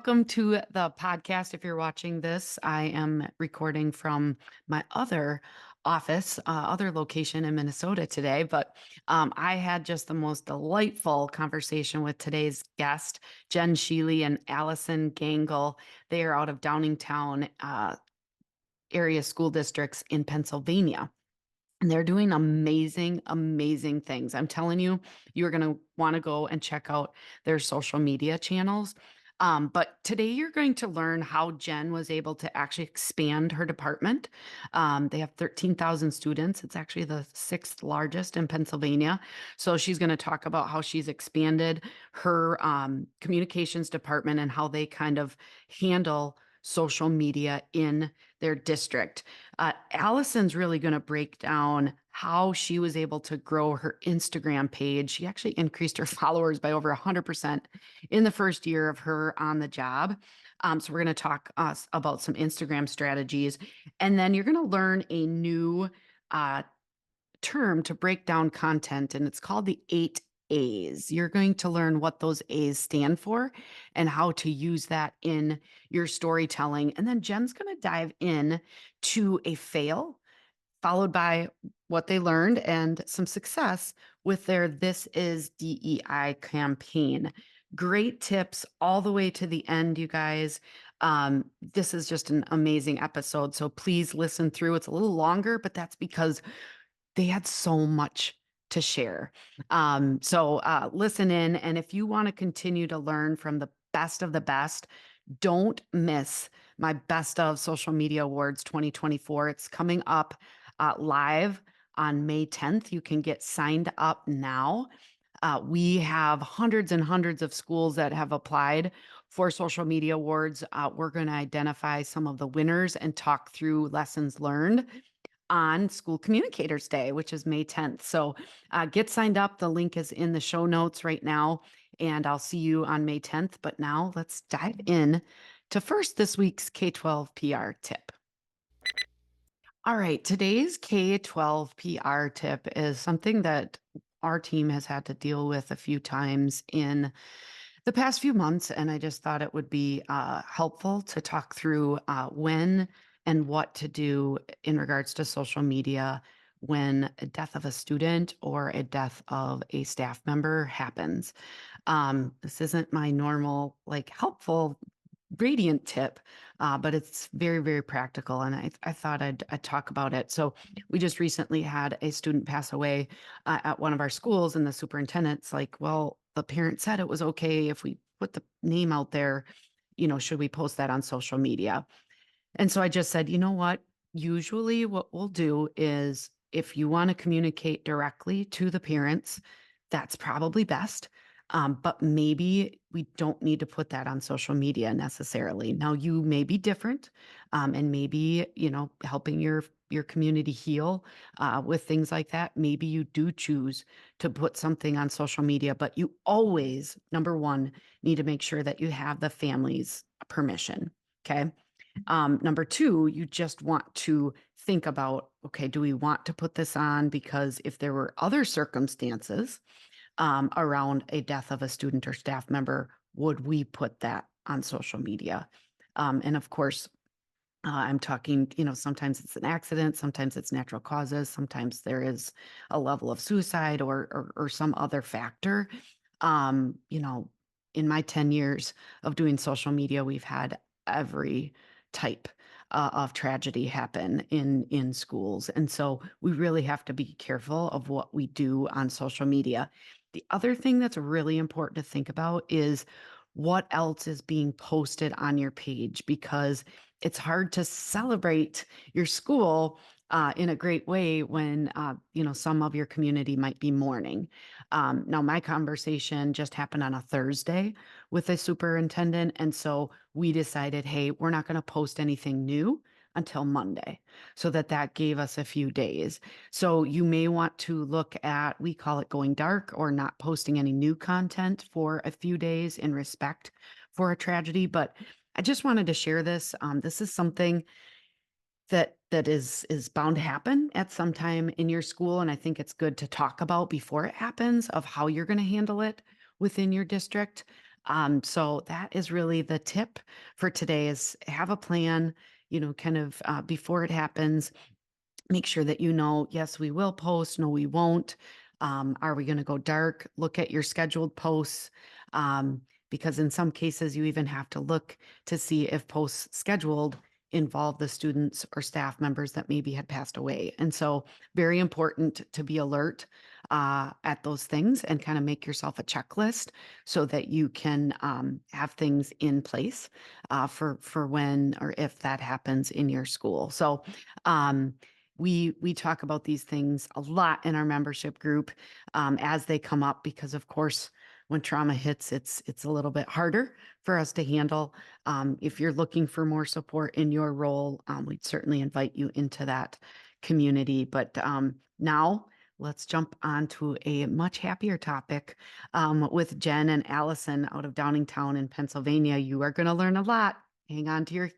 welcome to the podcast. If you're watching this, I am recording from my other office, other location in Minnesota today. But I had just the most delightful conversation with today's guest, Jenn Shealy and Allison Gangl. They are out of Downingtown area school districts in Pennsylvania. And they're doing amazing, amazing things. I'm telling you, you're going to want to go and check out their social media channels. But today you're going to learn how Jenn was able to actually expand her department. They have 13,000 students. It's actually the sixth largest in Pennsylvania. So she's going to talk about how she's expanded her communications department and how they kind of handle social media in their district. Allison's really going to break down how she was able to grow her Instagram page. She actually increased her followers by over 100% in the first year of her on the job. So we're going to talk about some Instagram strategies. And then you're going to learn a new term to break down content, and it's called the 8 A's. You're going to learn what those A's stand for and how to use that in your storytelling. And then Jenn's going to dive in to a fail, followed by what they learned and some success with their This Is DEI campaign. Great tips all the way to the end, you guys. This is just an amazing episode. So please listen through. It's a little longer, but that's because they had so much to share. So listen in. And if you want to continue to learn from the best of the best, don't miss my Best of Social Media Awards 2024. It's coming up live on May 10th. You can get signed up now. We have hundreds and hundreds of schools that have applied for social media awards. We're going to identify some of the winners and talk through lessons learned on School Communicators Day, which is May 10th. So get signed up. The link is in the show notes right now, and I'll see you on May 10th. But now let's dive in to first this week's K-12 PR tip. All right, today's K-12 PR tip is something that our team has had to deal with a few times in the past few months, and I just thought it would be helpful to talk through when and what to do in regards to social media when a death of a student or a death of a staff member happens. This isn't my normal, like, helpful, radiant tip, but it's very, very practical, and I thought I'd talk about it. So we just recently had a student pass away at one of our schools, and the superintendent's like, well, the parent said it was okay if we put the name out there, should we post that on social media? And so I just said, you know what? Usually what we'll do is if you want to communicate directly to the parents, that's probably best. But maybe we don't need to put that on social media necessarily. Now you may be different, and maybe, helping your community heal with things like that. Maybe you do choose to put something on social media, but you always, number one, need to make sure that you have the family's permission. Okay. Number two, you just want to think about, okay, do we want to put this on? Because if there were other circumstances around a death of a student or staff member, would we put that on social media? And of course, I'm talking, sometimes it's an accident, sometimes it's natural causes, sometimes there is a level of suicide or some other factor. In my 10 years of doing social media, we've had every type of tragedy happen in schools. And so we really have to be careful of what we do on social media. The other thing that's really important to think about is what else is being posted on your page, because it's hard to celebrate your school in a great way when some of your community might be mourning. Now, my conversation just happened on a Thursday with a superintendent, and so we decided, hey, we're not going to post anything new until Monday, so that gave us a few days. So you may want to look at, we call it going dark, or not posting any new content for a few days in respect for a tragedy. But I just wanted to share this. This is something that is bound to happen at some time in your school, and I think it's good to talk about before it happens, of how you're going to handle it within your district. So that is really the tip for today is have a plan, kind of before it happens. Make sure that yes, we will post, no, we won't. Are we going to go dark? Look at your scheduled posts. Because in some cases, you even have to look to see if posts scheduled involve the students or staff members that maybe had passed away. And so, very important to be alert at those things and kind of make yourself a checklist so that you can have things in place for when or if that happens in your school. So, we talk about these things a lot in our membership group as they come up because, of course, when trauma hits, it's a little bit harder for us to handle. If you're looking for more support in your role, we'd certainly invite you into that community. But now let's jump on to a much happier topic with Jenn and Allison out of Downingtown in Pennsylvania. You are going to learn a lot. Hang on to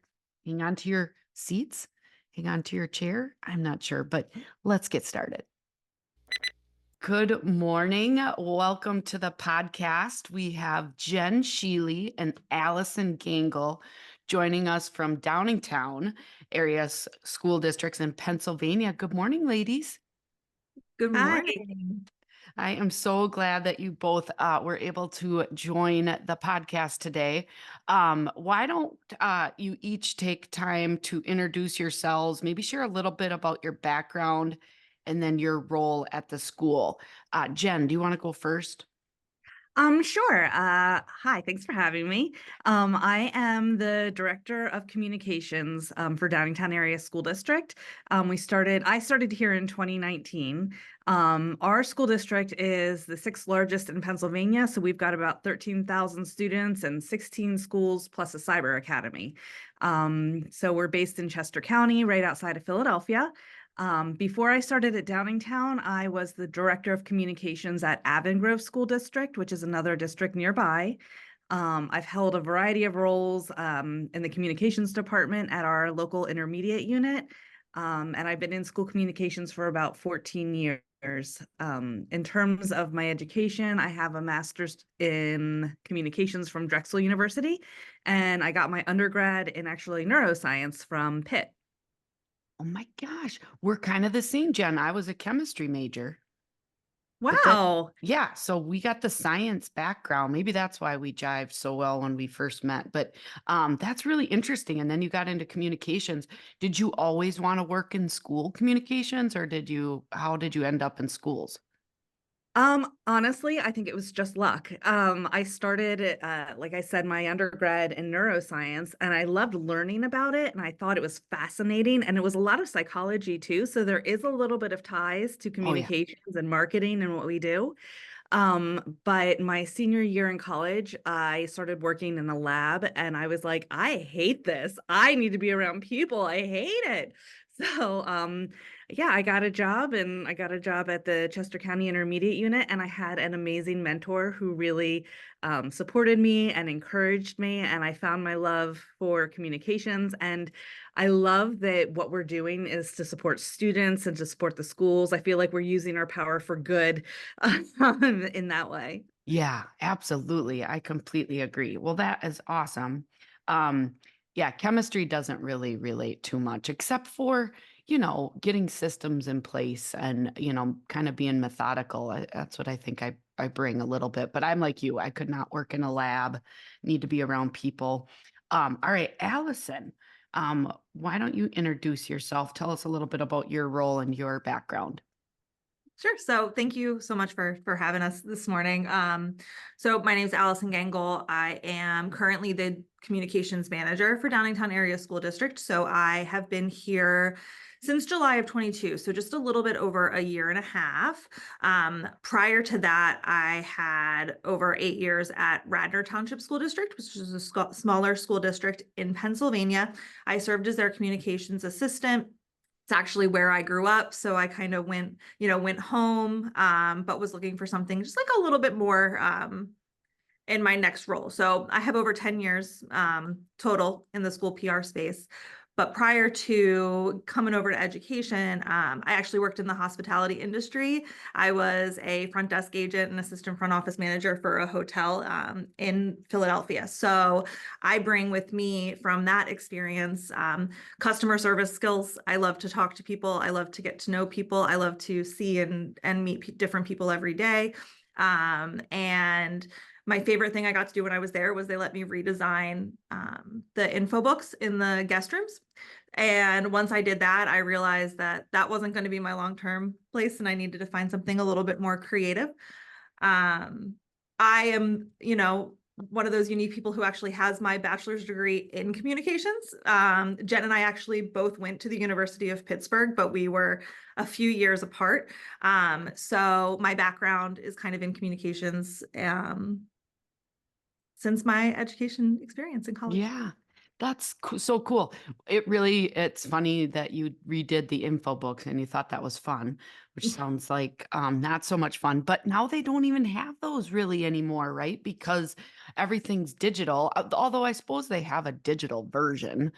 your seats. Hang on to your chair. I'm not sure, but let's get started. Good morning. Welcome to the podcast. We have Jenn Shealy and Allison Gangl joining us from Downingtown area school districts in Pennsylvania. Good morning, ladies. Good Hi. morning. I am so glad that you both were able to join the podcast today. Why don't you each take time to introduce yourselves, maybe share a little bit about your background and then your role at the school. Jenn, do you want to go first? Sure. Hi, thanks for having me. I am the Director of Communications for Downingtown Area School District. I started here in 2019. Our school district is the sixth largest in Pennsylvania, so we've got about 13,000 students and 16 schools plus a cyber academy. So we're based in Chester County, right outside of Philadelphia. Before I started at Downingtown, I was the Director of Communications at Avongrove School District, which is another district nearby. I've held a variety of roles in the communications department at our local intermediate unit, and I've been in school communications for about 14 years. In terms of my education, I have a master's in communications from Drexel University, and I got my undergrad in actually neuroscience from Pitt. Oh my gosh, we're kind of the same, Jenn. I was a chemistry major. Wow. Yeah, so we got the science background. Maybe that's why we jived so well when we first met. But that's really interesting. And then you got into communications. Did you always want to work in school communications, or how did you end up in schools? Honestly, I think it was just luck. I started, like I said, my undergrad in neuroscience, and I loved learning about it, and I thought it was fascinating, and it was a lot of psychology too. So there is a little bit of ties to Oh, yeah. communications and marketing and what we do. But my senior year in college, I started working in a lab, and I was like, I hate this. I need to be around people. I hate it. So, yeah, I got a job at the Chester County Intermediate Unit, and I had an amazing mentor who really supported me and encouraged me, and I found my love for communications. And I love that what we're doing is to support students and to support the schools. I feel like we're using our power for good in that way. Yeah, absolutely. I completely agree. Well, that is awesome. Yeah, chemistry doesn't really relate too much, except for, getting systems in place and, kind of being methodical. That's what I think I bring a little bit. But I'm like you, I could not work in a lab, need to be around people. All right, Allison, why don't you introduce yourself? Tell us a little bit about your role and your background. Sure. So thank you so much for having us this morning. So my name is Allison Gangl. I am currently the communications manager for Downingtown Area School District. So I have been here since July of 22, so just a little bit over a year and a half. Prior to that, I had over 8 years at Radnor Township School District, which is a smaller school district in Pennsylvania. I served as their communications assistant. It's actually where I grew up. So I kind of went home, but was looking for something just like a little bit more in my next role. So I have over 10 years total in the school PR space. But prior to coming over to education, I actually worked in the hospitality industry. I was a front desk agent and assistant front office manager for a hotel in Philadelphia. So I bring with me from that experience customer service skills. I love to talk to people. I love to get to know people. I love to see and meet different people every day. And my favorite thing I got to do when I was there was they let me redesign the info books in the guest rooms. And once I did that, I realized that that wasn't going to be my long-term place and I needed to find something a little bit more creative. I am, one of those unique people who actually has my bachelor's degree in communications. Jenn and I actually both went to the University of Pittsburgh, but we were a few years apart. So my background is kind of in communications since my education experience in college. Yeah, that's so cool. It's funny that you redid the info books and you thought that was fun, which sounds like not so much fun. But now they don't even have those really anymore, right? Because everything's digital. Although I suppose they have a digital version,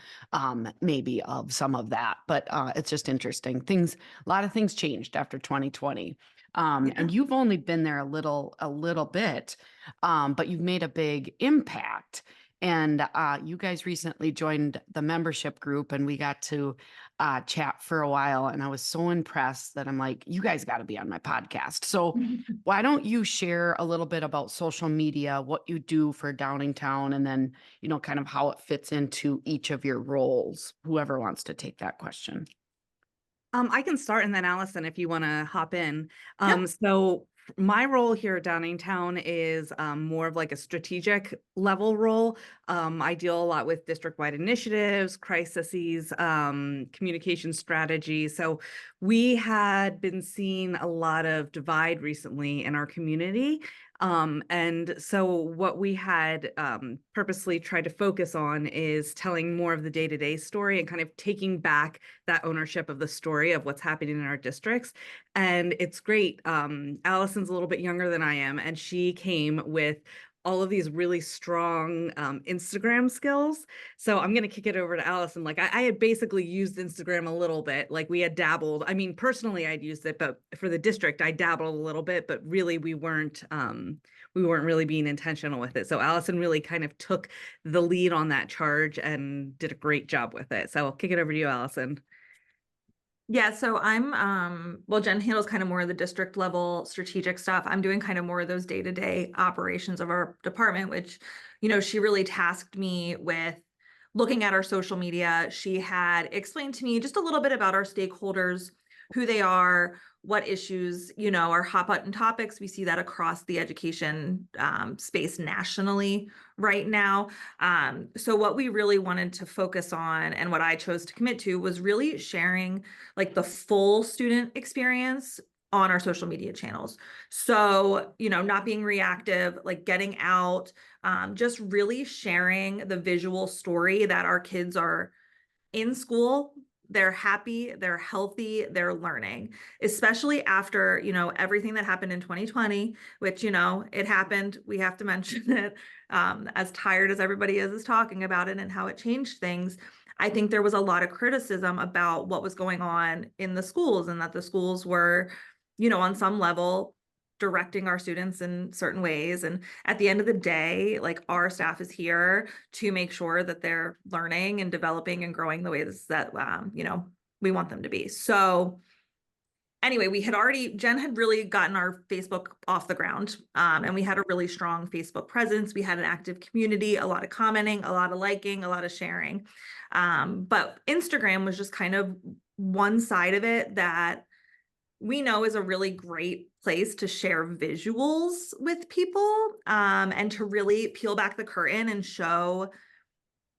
maybe of some of that. But it's just interesting. A lot of things changed after 2020. Yeah. And you've only been there a little bit, but you've made a big impact. And you guys recently joined the membership group and we got to chat for a while. And I was so impressed that I'm like, you guys got to be on my podcast. So why don't you share a little bit about social media, what you do for Downingtown, and then, kind of how it fits into each of your roles, whoever wants to take that question. I can start, and then Allison, if you want to hop in. Yep. So my role here at Downingtown is more of like a strategic level role. I deal a lot with district-wide initiatives, crises, communication strategy. So we had been seeing a lot of divide recently in our community. And so what we had purposely tried to focus on is telling more of the day-to-day story and kind of taking back that ownership of the story of what's happening in our districts. And it's great. Allison's a little bit younger than I am, and she came with all of these really strong Instagram skills. So I'm going to kick it over to Allison. Like I had basically used Instagram a little bit, like we had dabbled. I mean, personally, I'd used it, but for the district, I dabbled a little bit, but really we weren't really being intentional with it. So Allison really kind of took the lead on that charge and did a great job with it. So I'll kick it over to you, Allison. Yeah, so well, Jenn handles kind of more of the district level strategic stuff. I'm doing kind of more of those day-to-day operations of our department, which, she really tasked me with looking at our social media. She had explained to me just a little bit about our stakeholders, who they are, what issues, are hot button topics. We see that across the education space nationally right now. So what we really wanted to focus on and what I chose to commit to was really sharing like the full student experience on our social media channels. So, not being reactive, like getting out, just really sharing the visual story that our kids are in school. They're happy, they're healthy, they're learning, especially after, everything that happened in 2020, which, it happened. We have to mention it. As tired as everybody is talking about it and how it changed things. I think there was a lot of criticism about what was going on in the schools and that the schools were, on some level directing our students in certain ways. And at the end of the day, like our staff is here to make sure that they're learning and developing and growing the ways that, we want them to be. So anyway, Jenn had really gotten our Facebook off the ground. And we had a really strong Facebook presence. We had an active community, a lot of commenting, a lot of liking, a lot of sharing. But Instagram was just kind of one side of it that we know is a really great place to share visuals with people and to really peel back the curtain and show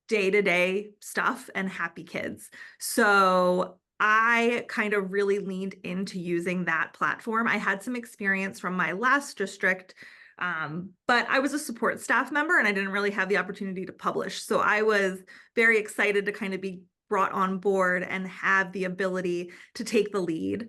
day-to-day stuff and happy kids. So I kind of really leaned into using that platform. I had some experience from my last district, but I was a support staff member and I didn't really have the opportunity to publish. So I was very excited to kind of be brought on board and have the ability to take the lead.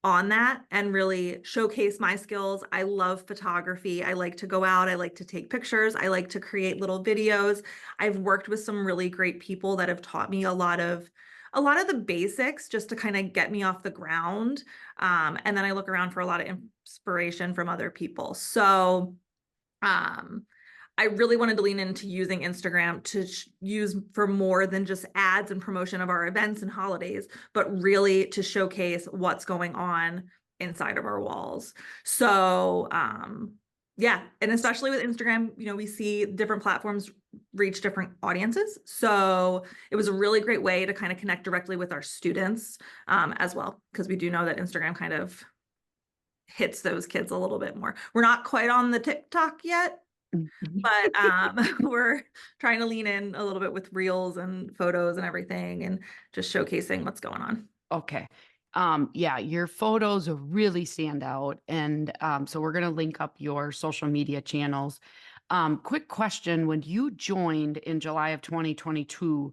on that and really showcase my skills. I love photography. I like to go out. I like to take pictures. I like to create little videos. I've worked with some really great people that have taught me a lot of the basics just to kind of get me off the ground. And then I look around for a lot of inspiration from other people. So um, I really wanted to lean into using Instagram to use for more than just ads and promotion of our events and holidays, but really to showcase what's going on inside of our walls. So, yeah, and especially with Instagram, we see different platforms reach different audiences. So it was a really great way to kind of connect directly with our students as well, because we do know that Instagram kind of hits those kids a little bit more. We're not quite on the TikTok yet, but we're trying to lean in a little bit with reels and photos and everything and just showcasing what's going on. Okay. Yeah, your photos really stand out. And so we're going to link up your social media channels. Quick question. When you joined in July of 2022,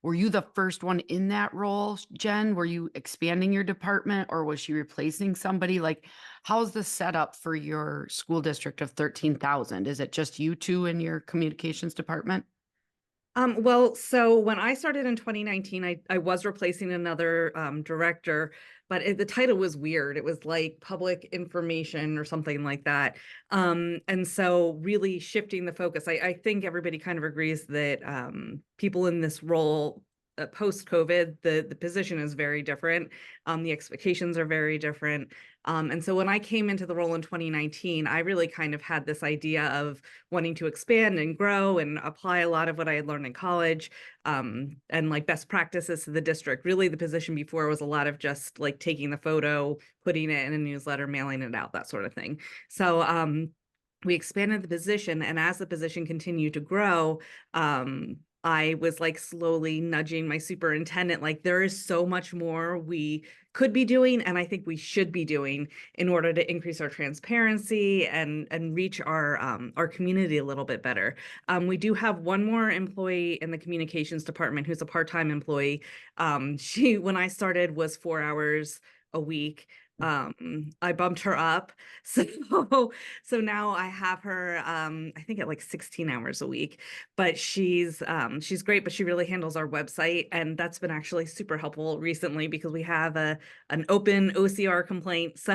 were you the first one in that role, Jen? Were you expanding your department or was she replacing somebody? Like, how's the setup for your school district of 13,000? Is it just you two in your communications department? Well, so when I started in 2019, I was replacing another director, but the title was weird. It was like public information or something like that. And so really shifting the focus, I think everybody kind of agrees that people in this role post-COVID, the position is very different. The expectations are very different. And so when I came into the role in 2019, I really kind of had this idea of wanting to expand and grow and apply a lot of what I had learned in college, and like best practices to the district. Really, the position before was a lot of just like taking the photo, putting it in a newsletter, mailing it out, that sort of thing. So we expanded the position, and as the position continued to grow, I was like slowly nudging my superintendent, like there is so much more we could be doing, and I think we should be doing in order to increase our transparency and reach our community a little bit better. We do have one more employee in the communications department who's a part-time employee. She, when I started, was 4 hours a week. I bumped her up. So now I have her I think at like 16 hours a week. But she's great, but she really handles our website, and that's been actually super helpful recently because we have an open OCR complaint. So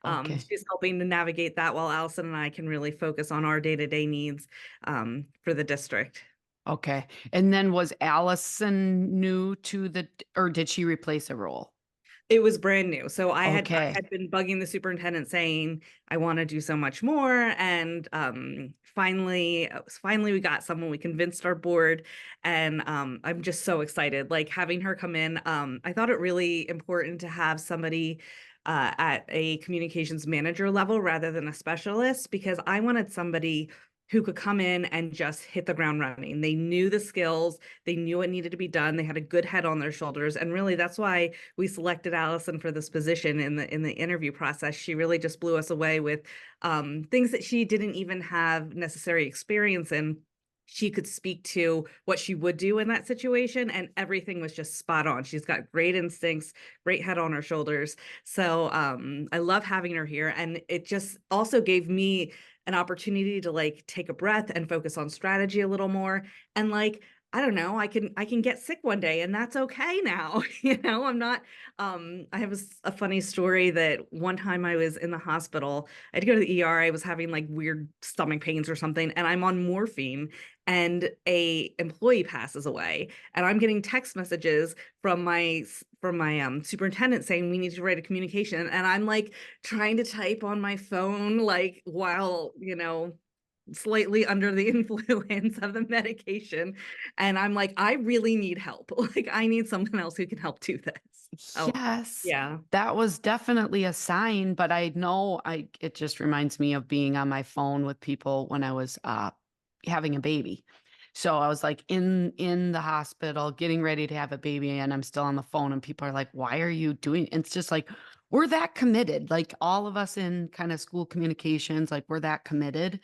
Okay. she's helping to navigate that while Allison and I can really focus on our day-to-day needs for the district. Okay. And then was Allison new to or did she replace a role? It was brand new. So I Okay. had been bugging the superintendent saying, I want to do so much more. And finally we got someone. We convinced our board, and I'm just so excited. Like having her come in, I thought it really important to have somebody at a communications manager level rather than a specialist, because I wanted somebody who could come in and just hit the ground running. They knew the skills, they knew what needed to be done, they had a good head on their shoulders. And really that's why we selected Allison for this position in the interview process. She really just blew us away with things that she didn't even have necessary experience in. She could speak to what she would do in that situation, and everything was just spot on. She's got great instincts, great head on her shoulders. So I love having her here. And it just also gave me an opportunity to like take a breath and focus on strategy a little more. And like, I don't know, I can get sick one day and that's okay now. I'm not, I have a funny story that one time I was in the hospital, I had to go to the ER. I was having like weird stomach pains or something, and I'm on morphine, and a employee passes away, and I'm getting text messages from my superintendent saying we need to write a communication, and I'm like trying to type on my phone like while slightly under the influence of the medication, and I'm like, I really need help. Like I need someone else who can help do this. Oh Yes, yeah. that was definitely a sign, but I know it just reminds me of being on my phone with people when I was having a baby. So I was like in the hospital getting ready to have a baby and I'm still on the phone and people are like, "Why are you doing?" It's just like we're that committed. Like all of us in kind of school communications, like we're that committed.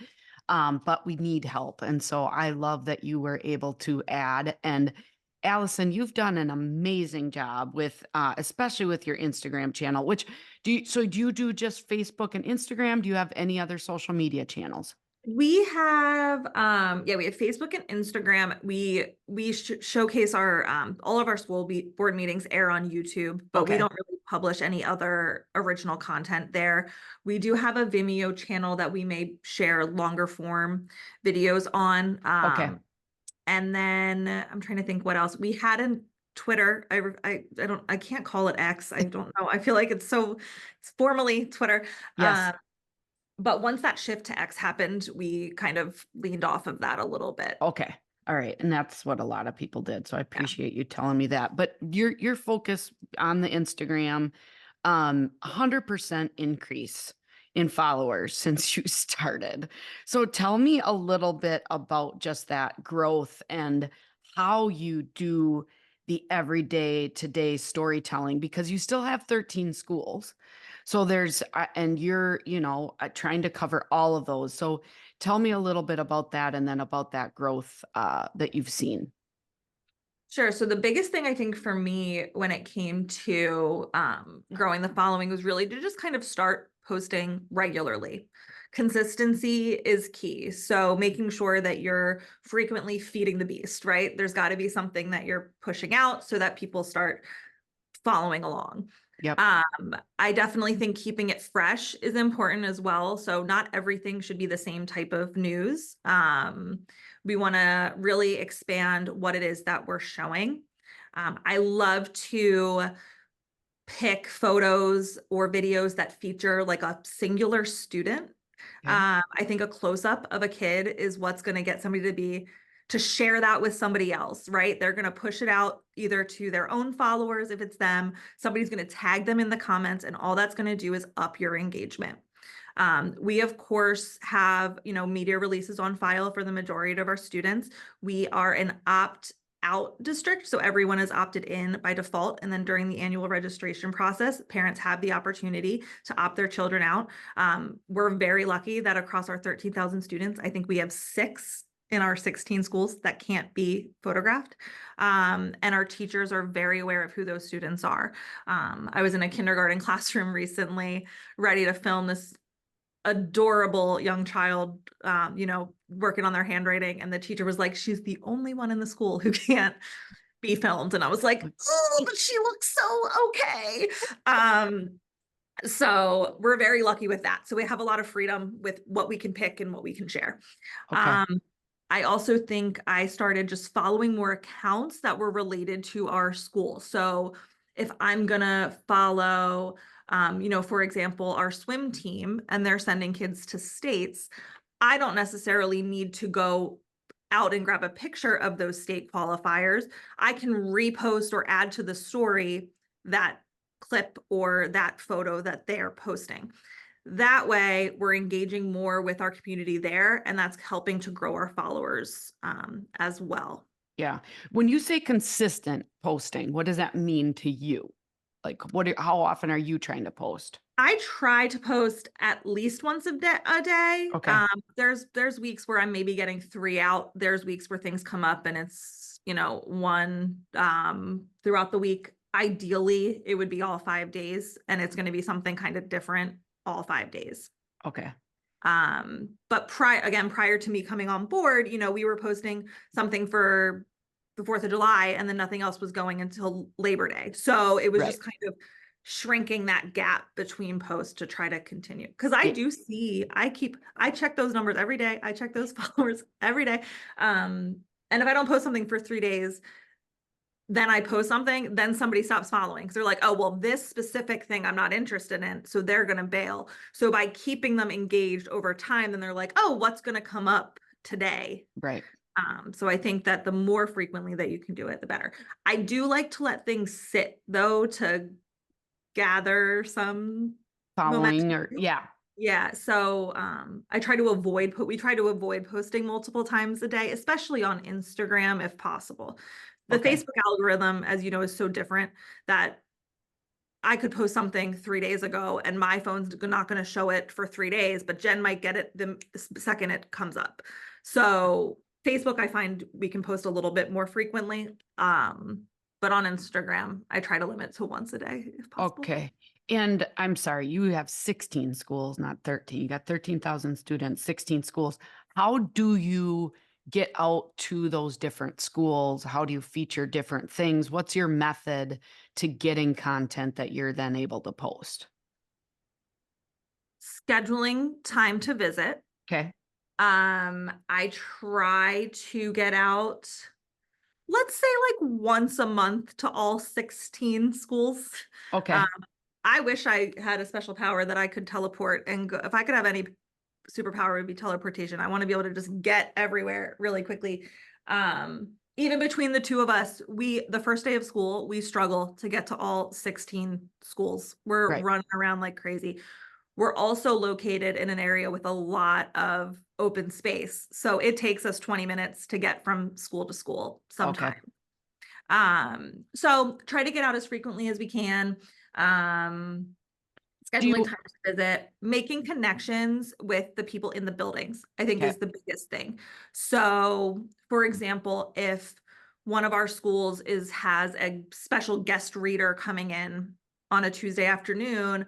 But we need help. And so I love that you were able to add. And Allison, you've done an amazing job with, especially with your Instagram channel, which do you do just Facebook and Instagram? Do you have any other social media channels? We have yeah, we have Facebook and Instagram. We showcase our all of our board meetings air on YouTube, but we Okay. don't really publish any other original content there. We do have a Vimeo channel that we may share longer form videos on. Okay. And then I'm trying to think what else. We had a Twitter. I can't call it X. I don't know. I feel like it's formally Twitter. Yes. But once that shift to X happened, we kind of leaned off of that a little bit. Okay. All right. And that's what a lot of people did. So I Yeah. appreciate you telling me that. But your focus on the Instagram, 100% increase in followers since you started. So tell me a little bit about just that growth and how you do the everyday today storytelling, because you still have 13 schools. So there's, and you're, trying to cover all of those. So tell me a little bit about that and then about that growth that you've seen. Sure. So the biggest thing I think for me when it came to growing the following was really to just kind of start posting regularly. Consistency is key. So making sure that you're frequently feeding the beast, right? There's got to be something that you're pushing out so that people start following along. Yep. I definitely think keeping it fresh is important as well. So not everything should be the same type of news. We want to really expand what it is that we're showing. I love to pick photos or videos that feature like a singular student. Okay. I think a close-up of a kid is what's going to get somebody to share that with somebody else, right? They're going to push it out either to their own followers if it's them. Somebody's going to tag them in the comments, and all that's going to do is up your engagement. We of course have, media releases on file for the majority of our students. We are an opt-out district, so everyone is opted in by default. And then during the annual registration process, parents have the opportunity to opt their children out. We're very lucky that across our 13,000 students, I think we have 6 in our 16 schools that can't be photographed. And our teachers are very aware of who those students are. I was in a kindergarten classroom recently, ready to film this adorable young child, working on their handwriting. And the teacher was like, she's the only one in the school who can't be filmed. And I was like, oh, but she looks so okay. So we're very lucky with that. So we have a lot of freedom with what we can pick and what we can share. Okay. I also think I started just following more accounts that were related to our school. So if I'm gonna follow, for example, our swim team and they're sending kids to states, I don't necessarily need to go out and grab a picture of those state qualifiers. I can repost or add to the story that clip or that photo that they're posting. That way we're engaging more with our community there, and that's helping to grow our followers as well. Yeah. When you say consistent posting, what does that mean to you? Like, how often are you trying to post? I try to post at least once a day. Okay. There's weeks where I'm maybe getting 3 out. There's weeks where things come up and it's, one throughout the week. Ideally, it would be all 5 days, and it's going to be something kind of different all 5 days. Okay. But prior to me coming on board, we were posting something for the 4th of July and then nothing else was going until Labor Day. So it was Right. just kind of shrinking that gap between posts to try to continue. Because I check those numbers every day. I check those followers every day. And if I don't post something for 3 days, then I post something, then somebody stops following. So they're like, oh, well, this specific thing I'm not interested in. So they're going to bail. So by keeping them engaged over time, then they're like, oh, what's going to come up today? Right. So I think that the more frequently that you can do it, the better. I do like to let things sit though, to gather some Following momentum. yeah. Yeah. So we try to avoid posting multiple times a day, especially on Instagram if possible. The Okay. Facebook algorithm, as you know, is so different that I could post something 3 days ago and my phone's not going to show it for 3 days, but Jen might get it the second it comes up. So Facebook, I find we can post a little bit more frequently. But on Instagram, I try to limit to once a day if possible. Okay. And I'm sorry, you have 16 schools, not 13. You got 13,000 students, 16 schools. How do you get out to those different schools? How do you feature different things? What's your method to getting content that you're then able to post? Scheduling time to visit. Okay. I try to get out, let's say like once a month to all 16 schools. Okay. I wish I had a special power that I could teleport and go. If I could have any superpower, it would be teleportation. I want to be able to just get everywhere really quickly. Even between the two of us, the first day of school, we struggle to get to all 16 schools. We're Right. running around like crazy. We're also located in an area with a lot of open space. So it takes us 20 minutes to get from school to school sometimes. So try to get out as frequently as we can. Scheduling time to visit, making connections with the people in the buildings, I think is the biggest thing. So for example, if one of our schools has a special guest reader coming in on a Tuesday afternoon,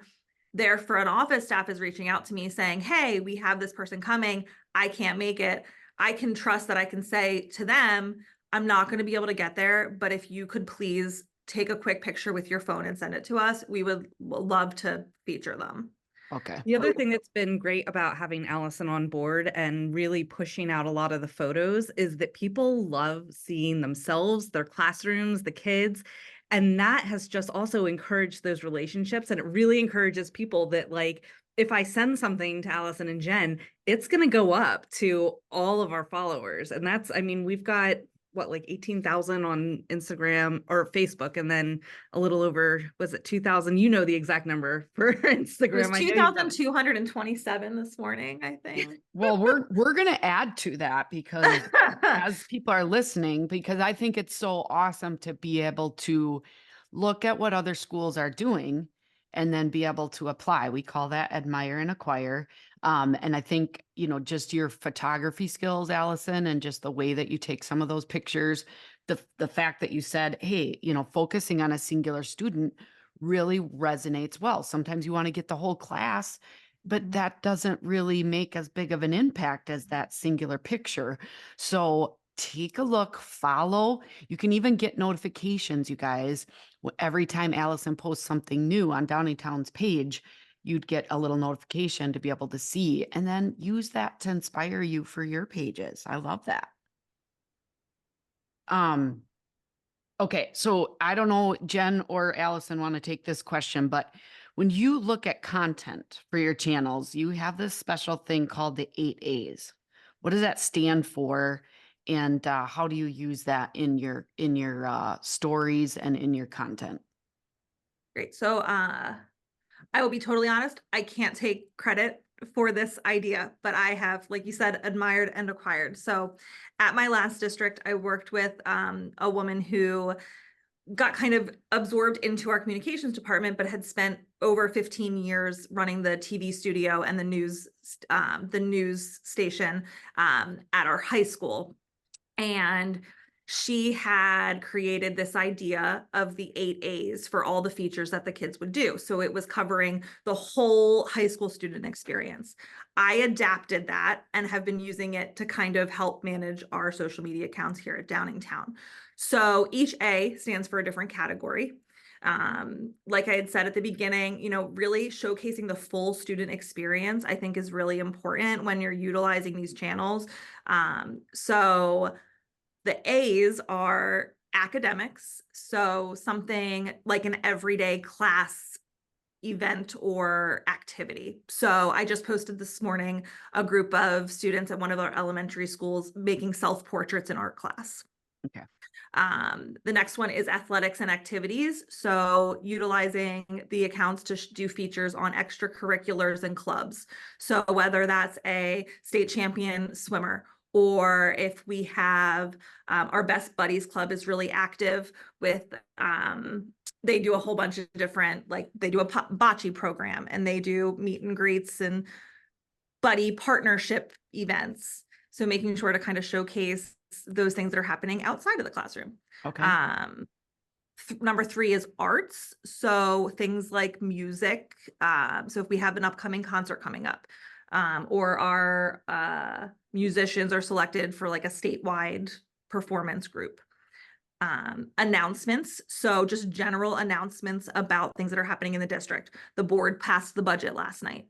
their front office staff is reaching out to me saying, hey, we have this person coming. I can't make it. I can trust that I can say to them, I'm not going to be able to get there, but if you could please take a quick picture with your phone and send it to us, we would love to feature them. Okay. The other thing that's been great about having Allison on board and really pushing out a lot of the photos is that people love seeing themselves, their classrooms, the kids. And that has just also encouraged those relationships. And it really encourages people that, like, if I send something to Allison and Jen, it's going to go up to all of our followers. And that's, I mean, we've got like 18,000 on Instagram or Facebook, and then a little over, was it 2,000? You know the exact number for Instagram. It was 2,227 this morning, I think. Well, we're going to add to that because as people are listening, because I think it's so awesome to be able to look at what other schools are doing and then be able to apply. We call that admire and acquire. And I think, just your photography skills, Allison, and just the way that you take some of those pictures, the fact that you said, hey, focusing on a singular student really resonates well. Sometimes you want to get the whole class, but that doesn't really make as big of an impact as that singular picture. So take a look, follow. You can even get notifications, you guys. Every time Allison posts something new on Downingtown's page, you'd get a little notification to be able to see, and then use that to inspire you for your pages. I love that. Okay, so I don't know, Jen or Allison want to take this question, but when you look at content for your channels, you have this special thing called the 8 A's. What does that stand for? And how do you use that in your stories and in your content? Great. So I will be totally honest, I can't take credit for this idea, but I have, like you said, admired and acquired. So at my last district, I worked with a woman who got kind of absorbed into our communications department, but had spent over 15 years running the TV studio and the news station at our high school. And she had created this idea of the 8 A's for all the features that the kids would do. So it was covering the whole high school student experience. I adapted that and have been using it to kind of help manage our social media accounts here at Downingtown. So each A stands for a different category. Like I had said at the beginning, really showcasing the full student experience, I think, is really important when you're utilizing these channels. So the A's are academics. So something like an everyday class event or activity. So I just posted this morning a group of students at one of our elementary schools making self-portraits in art class. Okay. The next one is athletics and activities. So utilizing the accounts to do features on extracurriculars and clubs. So whether that's a state champion swimmer, or if we have our Best Buddies Club is really active with, they do a whole bunch of different, like they do a bocce program and they do meet and greets and buddy partnership events. So making sure to kind of showcase those things that are happening outside of the classroom. Okay. Number 3 is arts. So things like music. So if we have an upcoming concert coming up, or our musicians are selected for like a statewide performance group. Announcements. So just general announcements about things that are happening in the district. The board passed the budget last night.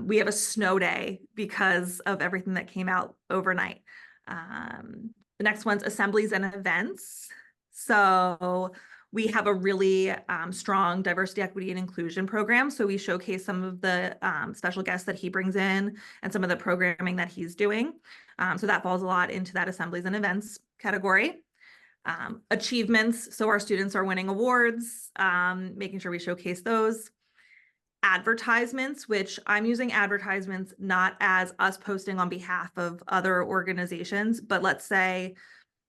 We have a snow day because of everything that came out overnight. The next one's assemblies and events. So we have a really strong diversity, equity, and inclusion program. So we showcase some of the special guests that he brings in and some of the programming that he's doing. So that falls a lot into that assemblies and events category. Achievements. So our students are winning awards, making sure we showcase those. Advertisements, which I'm using advertisements not as us posting on behalf of other organizations, but let's say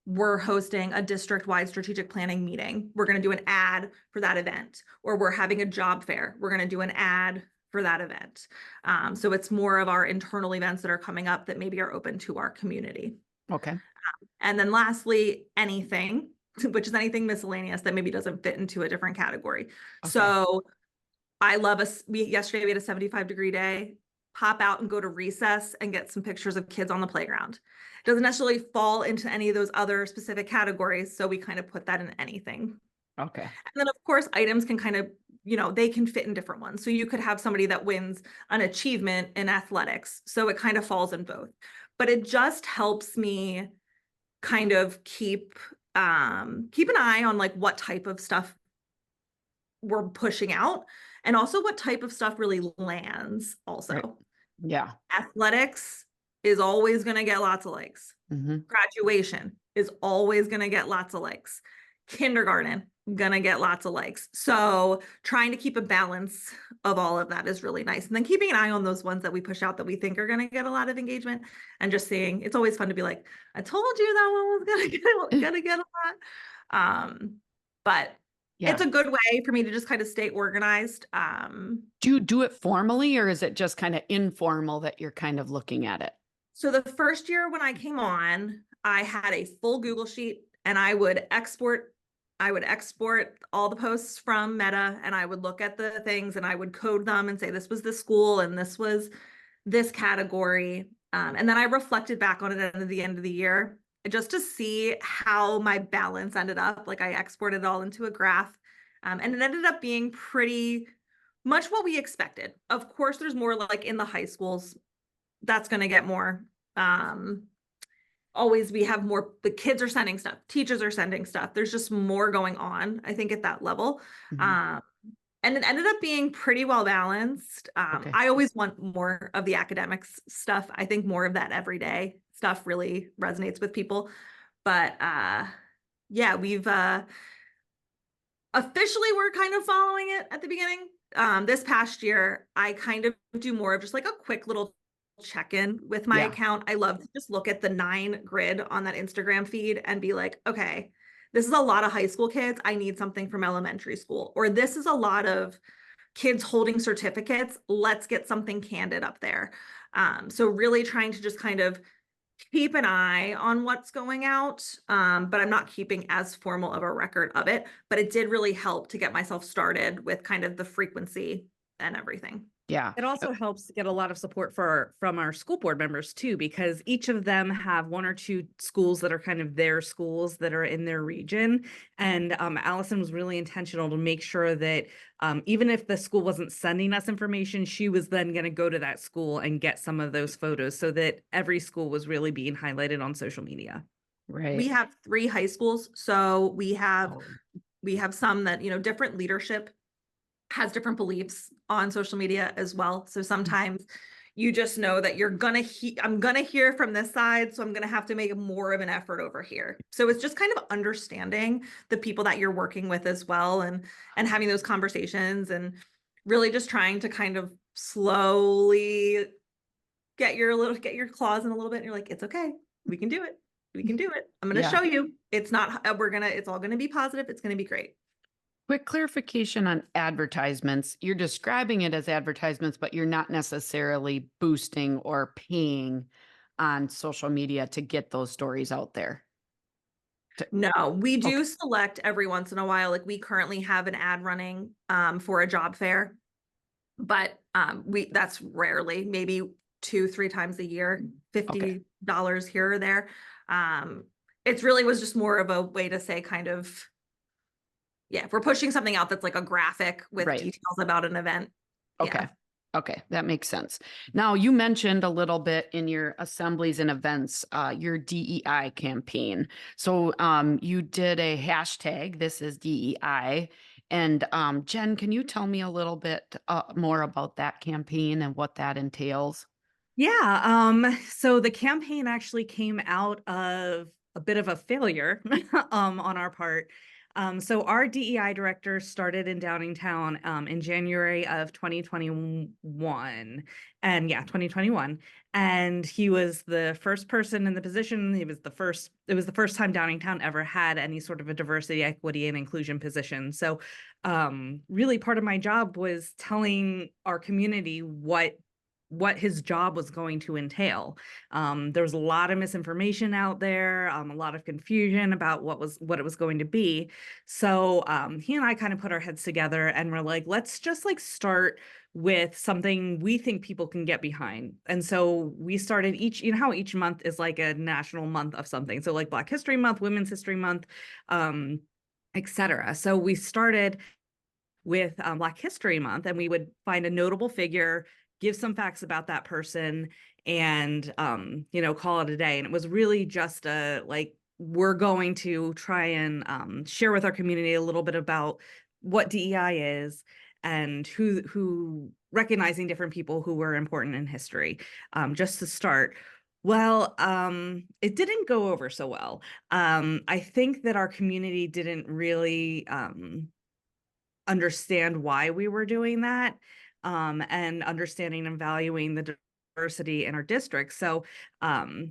we're hosting a district-wide strategic planning meeting. We're going to do an ad for that event, or we're having a job fair. We're going to do an ad for that event. So it's more of our internal events that are coming up that maybe are open to our community. Okay. And then lastly, anything, which is anything miscellaneous that maybe doesn't fit into a different category. Okay. So I love yesterday we had a 75-degree day, pop out and go to recess and get some pictures of kids on the playground. It doesn't necessarily fall into any of those other specific categories. So we kind of put that in anything. Okay. And then of course, items can kind of, they can fit in different ones. So you could have somebody that wins an achievement in athletics. So it kind of falls in both, but it just helps me kind of keep an eye on like what type of stuff we're pushing out and also what type of stuff really lands also. Right. Yeah. Athletics is always going to get lots of likes. Mm-hmm. Graduation is always going to get lots of likes. Kindergarten, gonna get lots of likes. So trying to keep a balance of all of that is really nice. And then keeping an eye on those ones that we push out that we think are gonna get a lot of engagement and just seeing, it's always fun to be like, I told you that one was gonna get a lot. But Yeah. it's a good way for me to just kind of stay organized. Do you do it formally or is it just kind of informal that you're kind of looking at it? So the first year when I came on, I had a full Google sheet and I would export all the posts from Meta and I would look at the things and I would code them and say, this was this school and this was this category. And then I reflected back on it at the end of the year just to see how my balance ended up. Like I exported it all into a graph and it ended up being pretty much what we expected. Of course, there's more like in the high schools, that's going to get more. Always we have more, the kids are sending stuff, teachers are sending stuff. There's just more going on, I think, at that level. Mm-hmm. And it ended up being pretty well balanced. Okay. I always want more of the academics stuff. I think more of that everyday stuff really resonates with people. But yeah, we've officially we're kind of following it at the beginning. This past year, I kind of do more of just like a quick little check-in with my account. I love to just look at the 9 grid on that Instagram feed and be like, okay, this is a lot of high school kids. I need something from elementary school, or this is a lot of kids holding certificates. Let's get something candid up there. So really trying to just kind of keep an eye on what's going out. But I'm not keeping as formal of a record of it, but it did really help to get myself started with kind of the frequency and everything. Yeah. It also helps to get a lot of support from our school board members too, because each of them have 1 or 2 schools that are kind of their schools that are in their region. And Allison was really intentional to make sure that even if the school wasn't sending us information, she was then going to go to that school and get some of those photos so that every school was really being highlighted on social media. Right. We have 3 high schools. So we have some that, different leadership has different beliefs on social media as well. So sometimes you just know that I'm gonna hear from this side, so I'm gonna have to make more of an effort over here. So it's just kind of understanding the people that you're working with as well, and having those conversations, and really just trying to kind of slowly get your claws in a little bit. And you're like, it's okay, we can do it. We can do it. I'm gonna show you. It's all gonna be positive. It's gonna be great. Quick clarification on advertisements. You're describing it as advertisements, but you're not necessarily boosting or paying on social media to get those stories out there? No, we Okay. do select every once in a while. Like we currently have an ad running for a job fair, but we that's rarely, maybe 2, 3 times a year, Okay. $50 here or there. It's really was just more of a way to say kind of, yeah, if we're pushing something out that's like a graphic with Right. details about an event. Yeah. Okay. Okay, that makes sense. Now, you mentioned a little bit in your assemblies and events, your DEI campaign. So, you did a hashtag, this is DEI. And Jen, can you tell me a little bit more about that campaign and what that entails? Yeah, so the campaign actually came out of a bit of a failure on our part. So our DEI director started in Downingtown in January of 2021. And yeah, 2021. And he was the first person in the position. It was the first time Downingtown ever had any sort of a diversity, equity, and inclusion position. So really part of my job was telling our community what his job was going to entail. There was a lot of misinformation out there, a lot of confusion about what it was going to be. So he and I kind of put our heads together and we're like, let's just like start with something we think people can get behind. And so we started you know how each month is like a national month of something. So like Black History Month, Women's History Month, etc. So we started with Black History Month, and we would find a notable figure, give some facts about that person, and call it a day. And it was really just a like, we're going to try and share with our community a little bit about what DEI is and who recognizing different people who were important in history, just to start. Well, it didn't go over so well. I think that our community didn't really understand why we were doing that, and understanding and valuing the diversity in our district. So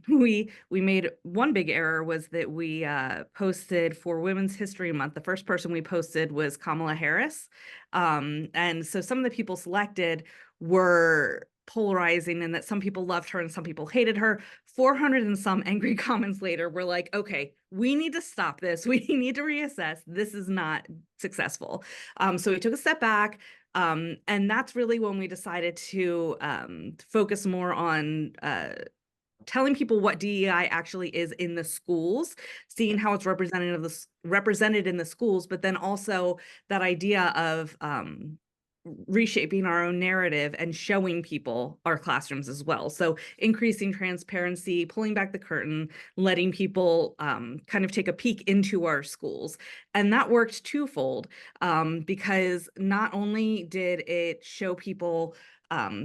we made one big error, was that we posted for Women's History Month. The first person we posted was Kamala Harris. And so some of the people selected were polarizing, and that some people loved her and some people hated her. 400 and some angry comments later, we're like, okay, we need to stop this. We need to reassess. This is not successful. So we took a step back. And that's really when we decided to focus more on telling people what DEI actually is in the schools, seeing how it's represented in the schools, but then also that idea of reshaping our own narrative and showing people our classrooms as well. So increasing transparency, pulling back the curtain, letting people kind of take a peek into our schools. And that worked twofold, because not only did it show people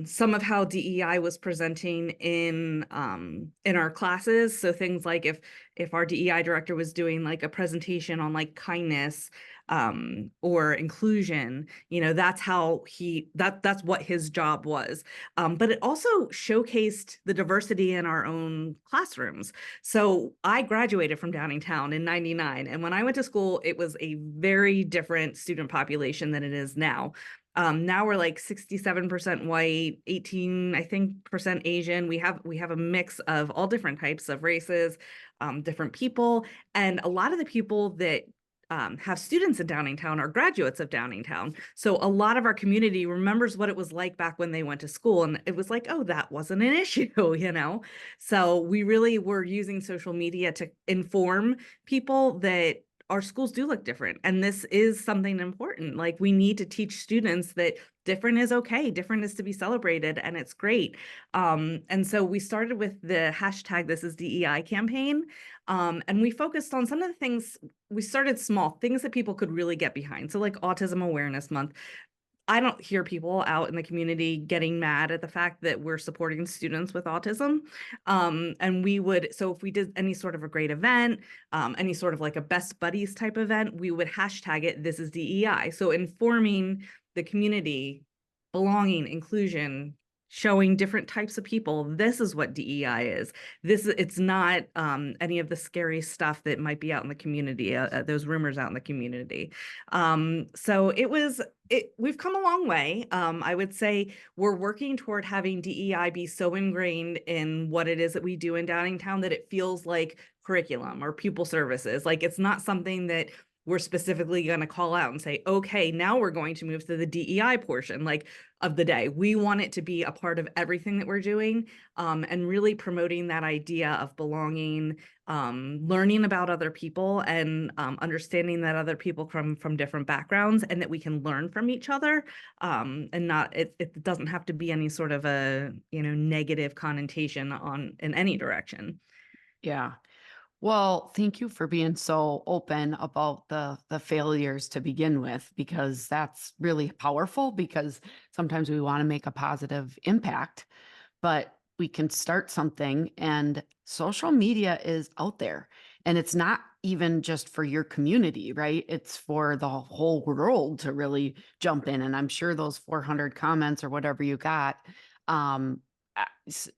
some of how DEI was presenting in our classes. So things like if our DEI director was doing like a presentation on like kindness or inclusion, that's how that's what his job was. But it also showcased the diversity in our own classrooms. So I graduated from Downingtown in '99, and when I went to school, it was a very different student population than it is now. Now we're like 67% white, 18, I think, percent Asian. We have a mix of all different types of races, different people, and a lot of the people that have students in Downingtown are graduates of Downingtown. So a lot of our community remembers what it was like back when they went to school, and it was like, oh, that wasn't an issue. So we really were using social media to inform people that our schools do look different, and this is something important. Like, we need to teach students that different is okay, different is to be celebrated, and it's great. And so we started with the hashtag This Is DEI campaign, and we focused on some of the things. We started small, things that people could really get behind. So like Autism Awareness Month. I don't hear people out in the community getting mad at the fact that we're supporting students with autism. So if we did any sort of a great event, any sort of like a best buddies type event, we would hashtag it, This Is DEI. So informing the community, belonging, inclusion, showing different types of people. This is what DEI is. It's not any of the scary stuff that might be out in the community, those rumors out in the community. So we've come a long way. I would say we're working toward having DEI be so ingrained in what it is that we do in Downingtown that it feels like curriculum or pupil services. Like it's not something that we're specifically going to call out and say, okay, now we're going to move to the DEI portion of the day. We want it to be a part of everything that we're doing, and really promoting that idea of belonging, learning about other people, and understanding that other people from different backgrounds, and that we can learn from each other, and not it doesn't have to be any sort of a negative connotation in any direction. Yeah. Well, thank you for being so open about the failures to begin with, because that's really powerful, because sometimes we want to make a positive impact, but we can start something, and social media is out there, and it's not even just for your community, right? It's for the whole world to really jump in. And I'm sure those 400 comments or whatever you got,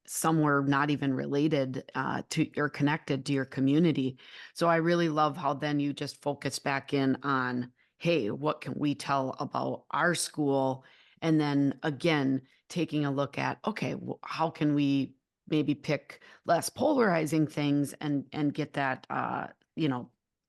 some were not even related to or connected to your community. So I really love how then you just focus back in on, hey, what can we tell about our school? And then again, taking a look at, okay, how can we maybe pick less polarizing things and get that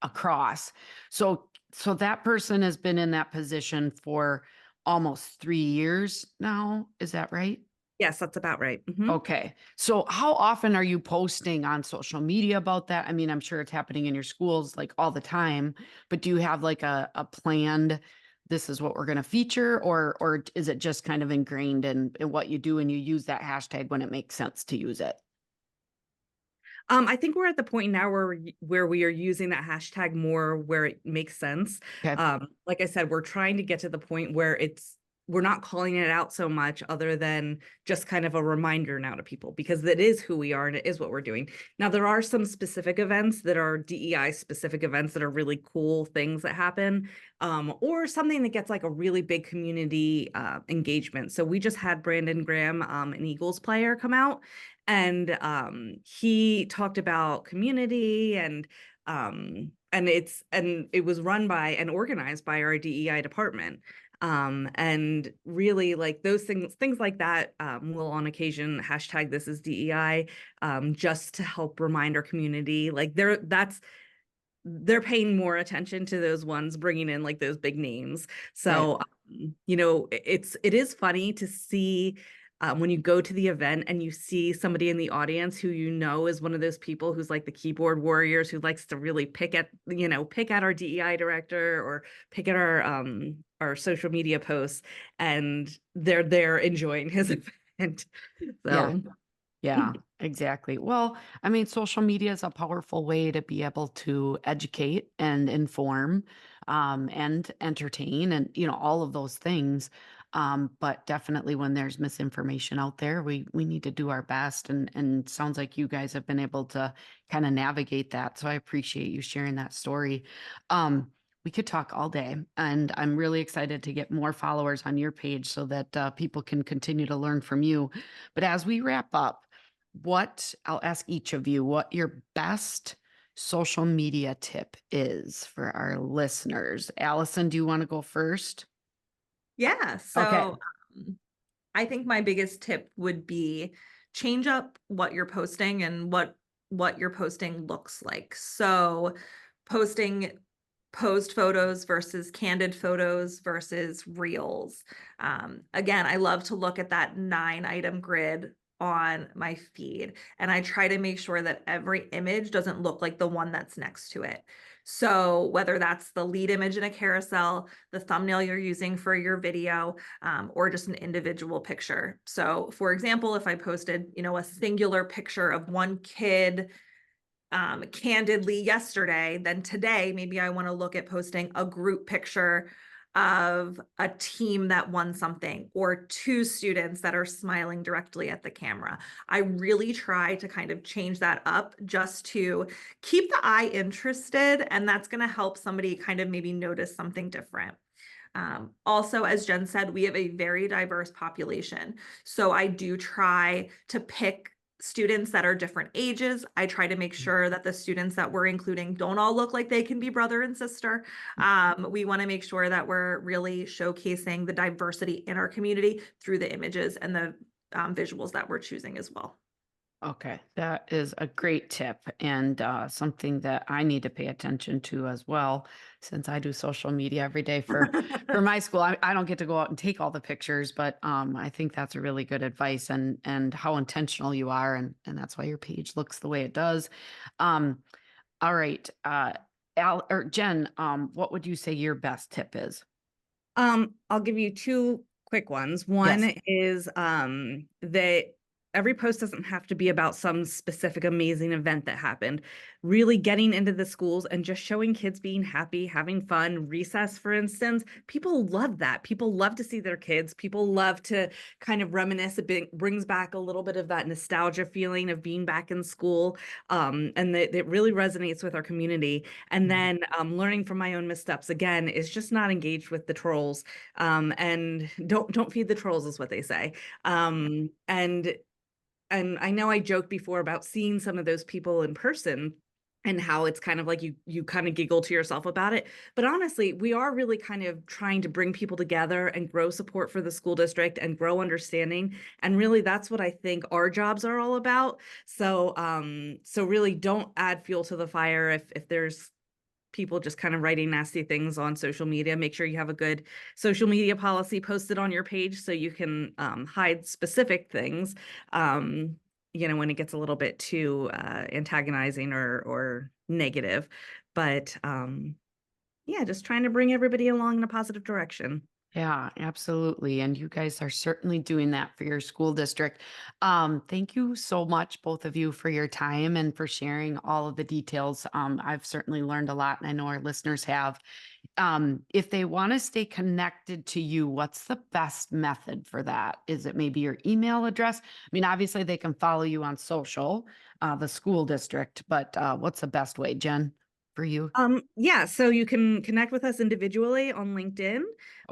across. So that person has been in that position for almost 3 years now. Is that right? Yes, that's about right. Mhm. Okay. So how often are you posting on social media about that? I mean, I'm sure it's happening in your schools like all the time, but do you have like a planned, this is what we're going to feature, or is it just kind of ingrained in what you do and you use that hashtag when it makes sense to use it? I think we're at the point now where we are using that hashtag more where it makes sense. Okay. Like I said, we're trying to get to the point where we're not calling it out so much, other than just kind of a reminder now to people, because that is who we are and it is what we're doing. Now, there are some specific events that are DEI specific events that are really cool things that happen, or something that gets like a really big community engagement. So we just had Brandon Graham, an Eagles player, come out, and he talked about community, and it was run by and organized by our DEI department. And really, like, those things like that, will on occasion hashtag this is DEI, just to help remind our community, like they're paying more attention to those ones, bringing in like those big names. Right. So, it is funny to see, when you go to the event and you see somebody in the audience who is one of those people who's like the keyboard warriors, who likes to really pick at our DEI director, or pick at our social media posts, and they're there enjoying his event. Yeah. So Yeah, exactly. Well, I mean, social media is a powerful way to be able to educate and inform, and entertain, and all of those things. But definitely, when there's misinformation out there, we need to do our best. And sounds like you guys have been able to kind of navigate that. So I appreciate you sharing that story. We could talk all day, and I'm really excited to get more followers on your page so that people can continue to learn from you. But as we wrap up, I'll ask each of you what your best social media tip is for our listeners. Allison, do you want to go first? Yeah. Okay. So I think my biggest tip would be change up what you're posting and what your posting looks like. So posting posed photos versus candid photos versus reels. Again, I love to look at that 9-item grid on my feed, and I try to make sure that every image doesn't look like the one that's next to it. So whether that's the lead image in a carousel, the thumbnail you're using for your video, or just an individual picture. So for example, if I posted, a singular picture of one kid candidly yesterday, then today maybe I want to look at posting a group picture of a team that won something, or 2 students that are smiling directly at the camera. I really try to kind of change that up just to keep the eye interested, and that's going to help somebody kind of maybe notice something different. Also, as Jen said, we have a very diverse population. So I do try to pick students that are different ages. I try to make sure that the students that we're including don't all look like they can be brother and sister. We want to make sure that we're really showcasing the diversity in our community through the images and the visuals that we're choosing as well. Okay, that is a great tip and something that I need to pay attention to as well, since I do social media every day for my school. I don't get to go out and take all the pictures, but I think that's a really good advice and how intentional you are, and that's why your page looks the way it does. Um, all right, Al or Jen, what would you say your best tip is? I'll give you two quick ones. One Yes. is that every post doesn't have to be about some specific amazing event that happened. Really getting into the schools and just showing kids being happy, having fun. Recess, for instance, people love that. People love to see their kids. People love to kind of reminisce. It brings back a little bit of that nostalgia feeling of being back in school, and that really resonates with our community. And then learning from my own missteps again is just not engaged with the trolls, and don't feed the trolls is what they say. And I know I joked before about seeing some of those people in person and how it's kind of like you kind of giggle to yourself about it. But honestly, we are really kind of trying to bring people together and grow support for the school district and grow understanding. And really that's what I think our jobs are all about. So really don't add fuel to the fire if there's people just kind of writing nasty things on social media. Make sure you have a good social media policy posted on your page so you can hide specific things, when it gets a little bit too antagonizing or negative. But yeah, just trying to bring everybody along in a positive direction. Yeah, absolutely. And you guys are certainly doing that for your school district. Thank you so much, both of you, for your time and for sharing all of the details. I've certainly learned a lot, and I know our listeners have. If they want to stay connected to you, what's the best method for that? Is it maybe your email address? I mean, obviously, they can follow you on social, the school district, but what's the best way, Jen, for you? Yeah, so you can connect with us individually on LinkedIn.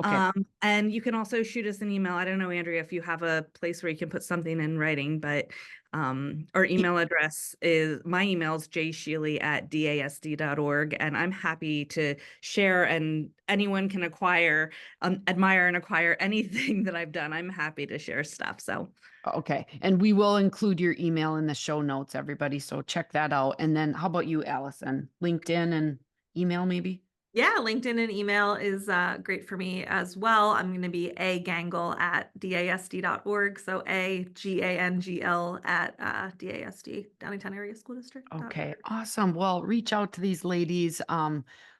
Okay. And you can also shoot us an email. I don't know, Andrea, if you have a place where you can put something in writing, but our email address is, my email is jshealy@dasd.org, and I'm happy to share, and anyone can admire and acquire anything that I've done. I'm happy to share stuff. So Okay. And we will include your email in the show notes, everybody. So check that out. And then how about you, Allison? LinkedIn and email, maybe? Yeah, LinkedIn and email is great for me as well. I'm going to be agangl@dasd.org. So AGANGL at DASD, Downingtown Area School District. Okay. Awesome. Well, reach out to these ladies.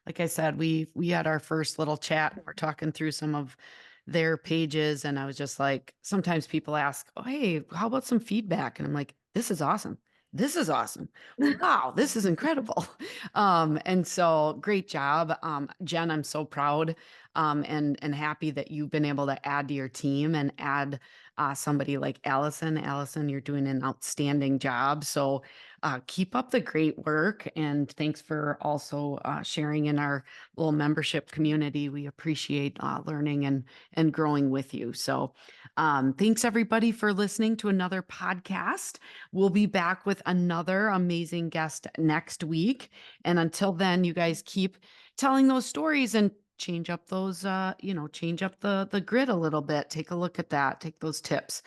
Like I said, we had our first little chat. We're talking through some of their pages, and I was just like, sometimes people ask, "Oh, hey, how about some feedback?" And I'm like, "This is awesome. This is awesome. Wow, this is incredible." And so great job. Jen, I'm so proud and happy that you've been able to add to your team and add somebody like Allison. Allison, you're doing an outstanding job. So keep up the great work. And thanks for also sharing in our little membership community. We appreciate learning and growing with you. So thanks everybody for listening to another podcast. We'll be back with another amazing guest next week. And until then, you guys keep telling those stories and change up those, change up the grid a little bit. Take a look at that. Take those tips.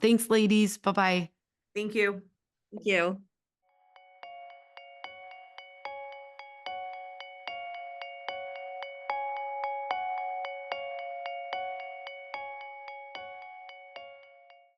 Thanks, ladies. Bye-bye. Thank you. thank you.